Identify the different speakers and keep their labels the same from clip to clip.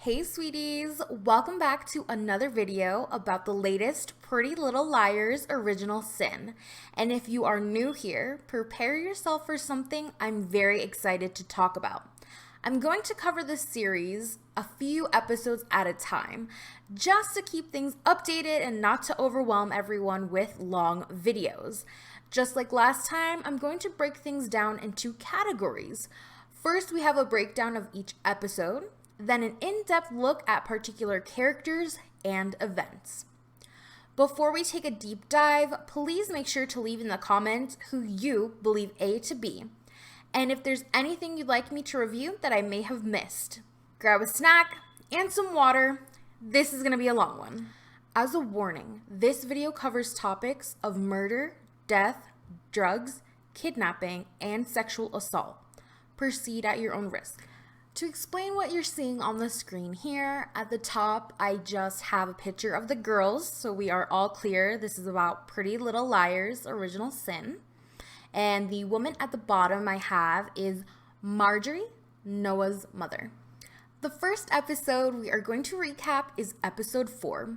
Speaker 1: Hey sweeties, welcome back to another video about the latest Pretty Little Liars original sin. And if you are new here, prepare yourself for something I'm very excited to talk about. I'm going to cover this series a few episodes at a time, just to keep things updated and not to overwhelm everyone with long videos. Just like last time, I'm going to break things down into categories. First, we have a breakdown of each episode, then an in-depth look at particular characters and events. Before we take a deep dive, please make sure to leave in the comments who you believe A to be, and if there's anything you'd like me to review that I may have missed. Grab a snack and some water. This is going to be a long one. As a warning, this video covers topics of murder, death, drugs, kidnapping, and sexual assault. Proceed at your own risk. To explain what you're seeing on the screen here, at the top, I just have a picture of the girls, so we are all clear. This is about Pretty Little Liars original sin. And the woman at the bottom I have is Marjorie, Noah's mother. The first episode we are going to recap is episode 4.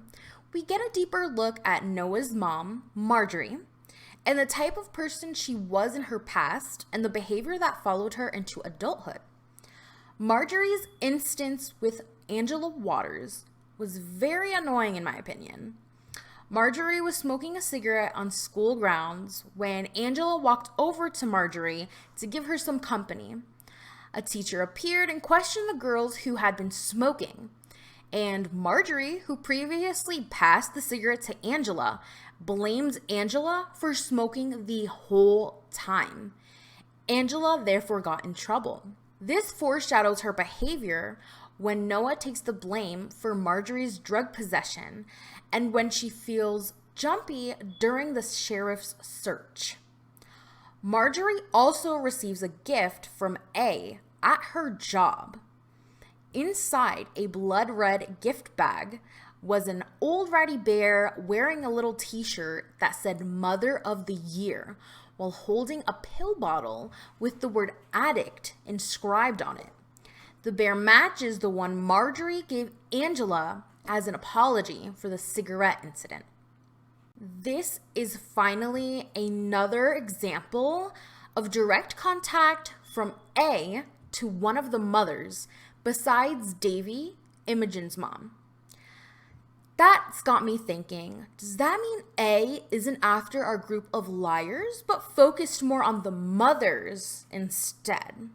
Speaker 1: We get a deeper look at Noah's mom, Marjorie, and the type of person she was in her past and the behavior that followed her into adulthood. Marjorie's instance with Angela Waters was very annoying in my opinion. Marjorie was smoking a cigarette on school grounds when Angela walked over to Marjorie to give her some company. A teacher appeared and questioned the girls who had been smoking, and Marjorie, who previously passed the cigarette to Angela, blamed Angela for smoking the whole time. Angela therefore got in trouble. This foreshadows her behavior when Noah takes the blame for Marjorie's drug possession and when she feels jumpy during the sheriff's search. Marjorie also receives a gift from A at her job. Inside a blood red gift bag was an old ratty bear wearing a little t-shirt that said Mother of the Year, while holding a pill bottle with the word addict inscribed on it. The bear matches the one Marjorie gave Angela as an apology for the cigarette incident. This is finally another example of direct contact from A to one of the mothers besides Davy, Imogen's mom. That's got me thinking, does that mean A isn't after our group of liars, but focused more on the mothers instead?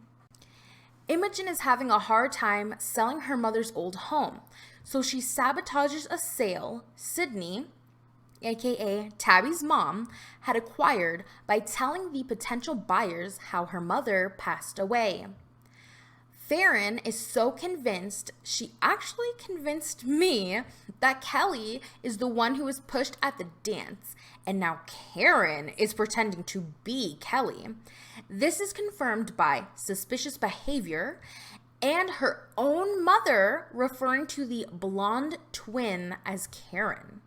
Speaker 1: Imogen is having a hard time selling her mother's old home, so she sabotages a sale Sydney, aka Tabby's mom, had acquired by telling the potential buyers how her mother passed away. Farron is so convinced, she actually convinced me that Kelly is the one who was pushed at the dance, and now Karen is pretending to be Kelly. This is confirmed by suspicious behavior and her own mother referring to the blonde twin as Karen.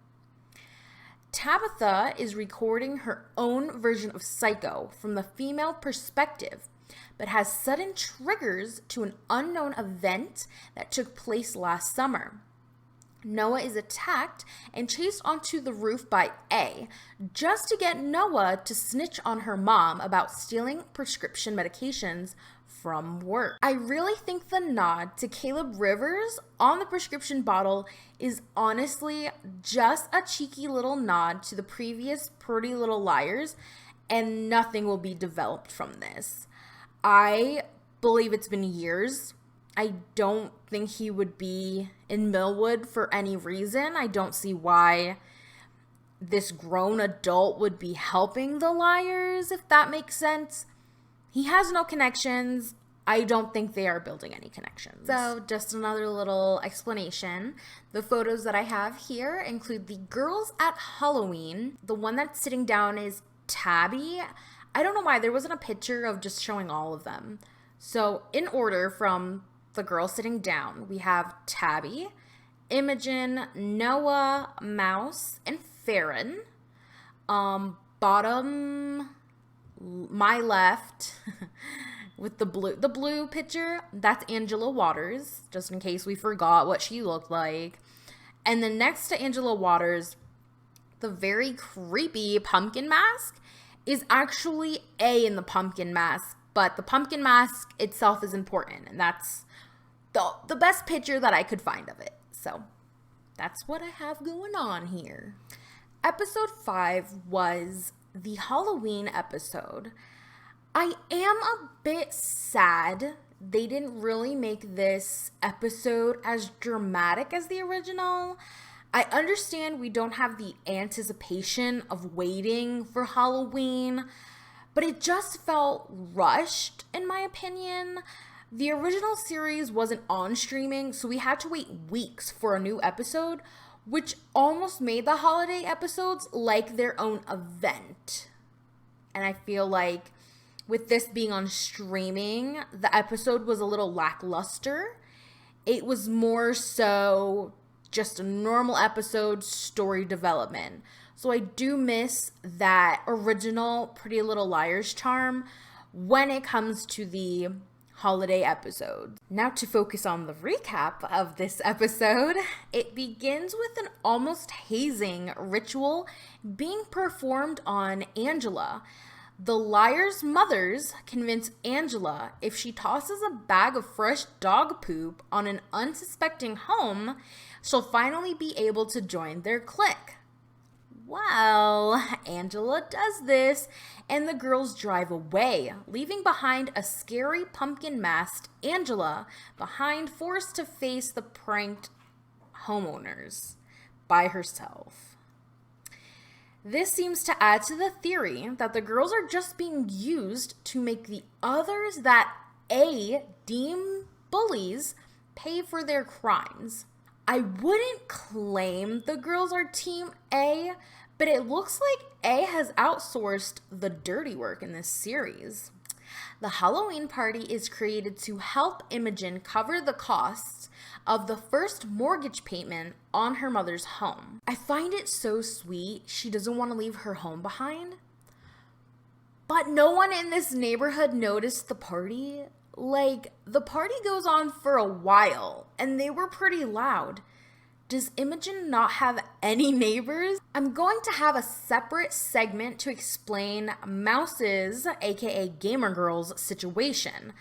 Speaker 1: Tabitha is recording her own version of Psycho from the female perspective, but has sudden triggers to an unknown event that took place last summer. Noah is attacked and chased onto the roof by A, just to get Noah to snitch on her mom about stealing prescription medications from work. I really think the nod to Caleb Rivers on the prescription bottle is honestly just a cheeky little nod to the previous Pretty Little Liars, and nothing will be developed from this. I believe it's been years. I don't think he would be in Millwood for any reason. I don't see why this grown adult would be helping the liars, if that makes sense. He has no connections. I don't think they are building any connections. So just another little explanation. The photos that I have here include the girls at Halloween. The one that's sitting down is Tabby. I don't know why there wasn't a picture of just showing all of them. So in order from the girl sitting down, we have Tabby, Imogen, Noah, Mouse, and Farron. Bottom, my left, with the blue picture, that's Angela Waters, just in case we forgot what she looked like. And then next to Angela Waters, the very creepy pumpkin mask is actually A in the pumpkin mask, but the pumpkin mask itself is important, and that's the best picture that I could find of it. So that's what I have going on here. Episode 5 was the Halloween episode. I am a bit sad they didn't really make this episode as dramatic as the original. I understand we don't have the anticipation of waiting for Halloween, but it just felt rushed, in my opinion. The original series wasn't on streaming, so we had to wait weeks for a new episode, which almost made the holiday episodes like their own event. And I feel like with this being on streaming, the episode was a little lackluster. It was more so just a normal episode, story development. So I do miss that original Pretty Little Liars charm when it comes to the holiday episodes. Now to focus on the recap of this episode, it begins with an almost hazing ritual being performed on Angela. The liars' mothers convince Angela if she tosses a bag of fresh dog poop on an unsuspecting home, she'll finally be able to join their clique. Well, Angela does this, and the girls drive away, leaving behind a scary pumpkin-masked Angela behind, forced to face the pranked homeowners by herself. This seems to add to the theory that the girls are just being used to make the others that A deem bullies pay for their crimes. I wouldn't claim the girls are Team A, but it looks like A has outsourced the dirty work in this series. The Halloween party is created to help Imogen cover the costs of the first mortgage payment on her mother's home. I find it so sweet she doesn't want to leave her home behind. But no one in this neighborhood noticed the party. Like, the party goes on for a while, and they were pretty loud. Does Imogen not have any neighbors? I'm going to have a separate segment to explain Mouse's, aka Gamer Girl's, situation.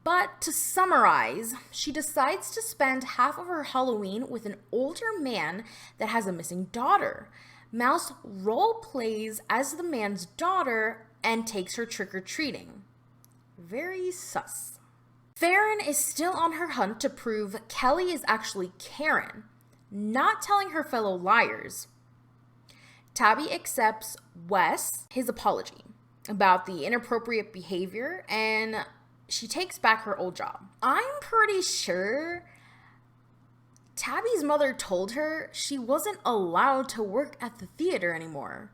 Speaker 1: But to summarize, she decides to spend half of her Halloween with an older man that has a missing daughter. Mouse role plays as the man's daughter and takes her trick-or-treating. Very sus. Farron is still on her hunt to prove Kelly is actually Karen, not telling her fellow liars. Tabby accepts Wes his apology about the inappropriate behavior, and she takes back her old job. I'm pretty sure Tabby's mother told her she wasn't allowed to work at the theater anymore.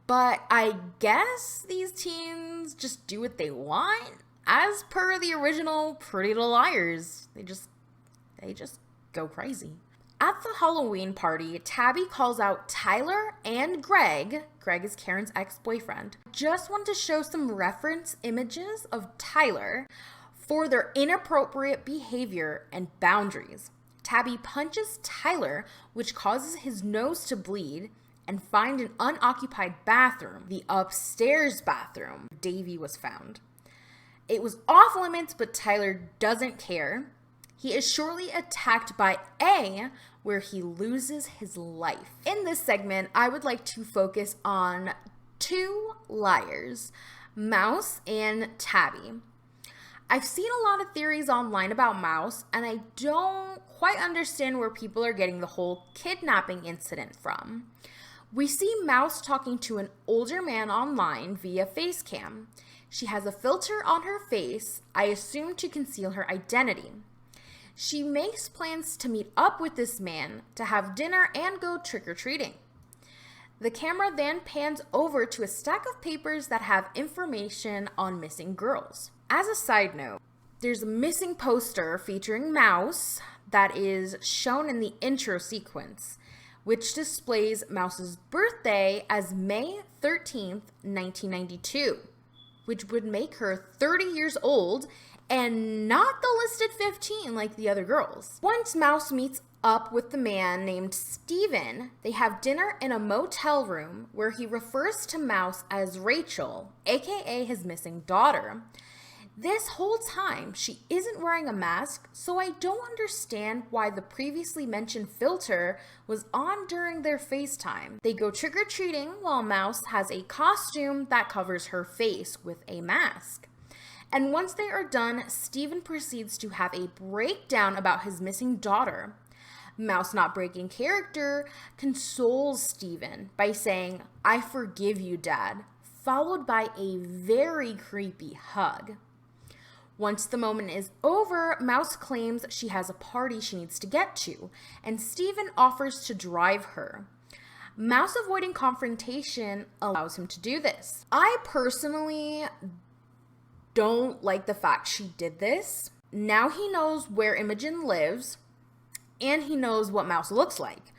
Speaker 1: But I guess these teens just do what they want. As per the original Pretty Little Liars, they just go crazy. At the Halloween party, Tabby calls out Tyler and Greg. Greg is Karen's ex-boyfriend. Just want to show some reference images of Tyler for their inappropriate behavior and boundaries. Tabby punches Tyler, which causes his nose to bleed, and find an unoccupied bathroom, the upstairs bathroom Davy was found. It was off limits, but Tyler doesn't care. He is shortly attacked by A, where he loses his life. In this segment, I would like to focus on two liars, Mouse and Tabby. I've seen a lot of theories online about Mouse, and I don't quite understand where people are getting the whole kidnapping incident from. We see Mouse talking to an older man online via FaceCam. She has a filter on her face, I assume to conceal her identity. She makes plans to meet up with this man to have dinner and go trick-or-treating. The camera then pans over to a stack of papers that have information on missing girls. As a side note, there's a missing poster featuring Mouse that is shown in the intro sequence, which displays Mouse's birthday as May 13th, 1992. which would make her 30 years old and not the listed 15 like the other girls. Once Mouse meets up with the man named Steven, they have dinner in a motel room where he refers to Mouse as Rachel, aka his missing daughter. This whole time, she isn't wearing a mask, so I don't understand why the previously mentioned filter was on during their FaceTime. They go trick-or-treating while Mouse has a costume that covers her face with a mask. And once they are done, Steven proceeds to have a breakdown about his missing daughter. Mouse, not breaking character, consoles Steven by saying, "I forgive you, Dad," followed by a very creepy hug. Once the moment is over, Mouse claims she has a party she needs to get to, and Steven offers to drive her. Mouse, avoiding confrontation, allows him to do this. I personally don't like the fact she did this. Now he knows where Imogen lives, and he knows what Mouse looks like.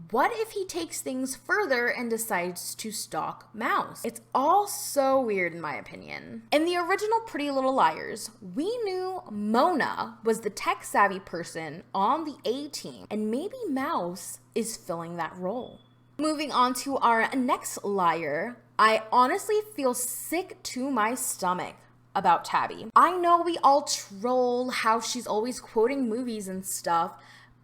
Speaker 1: What if he takes things further and decides to stalk Mouse? It's all so weird in my opinion. In the original Pretty Little Liars, we knew Mona was the tech-savvy person on the A-team, and maybe Mouse is filling that role. Moving on to our next liar, I honestly feel sick to my stomach about Tabby. I know we all troll how she's always quoting movies and stuff,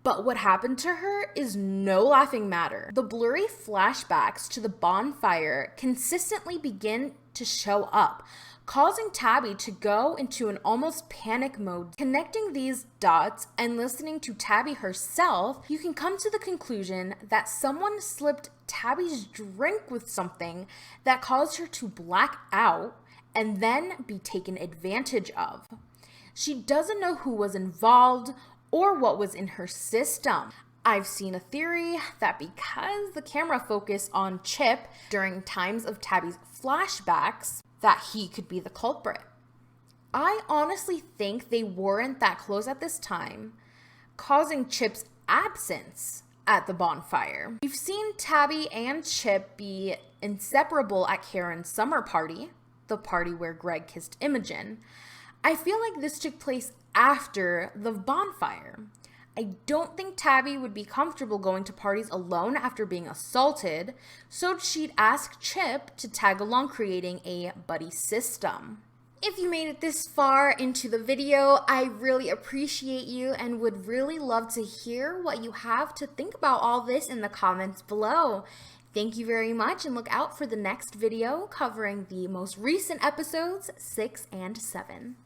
Speaker 1: but what happened to her is no laughing matter. The blurry flashbacks to the bonfire consistently begin to show up, causing Tabby to go into an almost panic mode. Connecting these dots and listening to Tabby herself, you can come to the conclusion that someone slipped Tabby's drink with something that caused her to black out and then be taken advantage of. She doesn't know who was involved or what was in her system. I've seen a theory that because the camera focused on Chip during times of Tabby's flashbacks, that he could be the culprit. I honestly think they weren't that close at this time, causing Chip's absence at the bonfire. We've seen Tabby and Chip be inseparable at Karen's summer party, the party where Greg kissed Imogen. I feel like this took place after the bonfire. I don't think Tabby would be comfortable going to parties alone after being assaulted, so she'd ask Chip to tag along, creating a buddy system. If you made it this far into the video, I really appreciate you and would really love to hear what you have to think about all this in the comments below. Thank you very much, and look out for the next video covering the most recent episodes 6 and 7.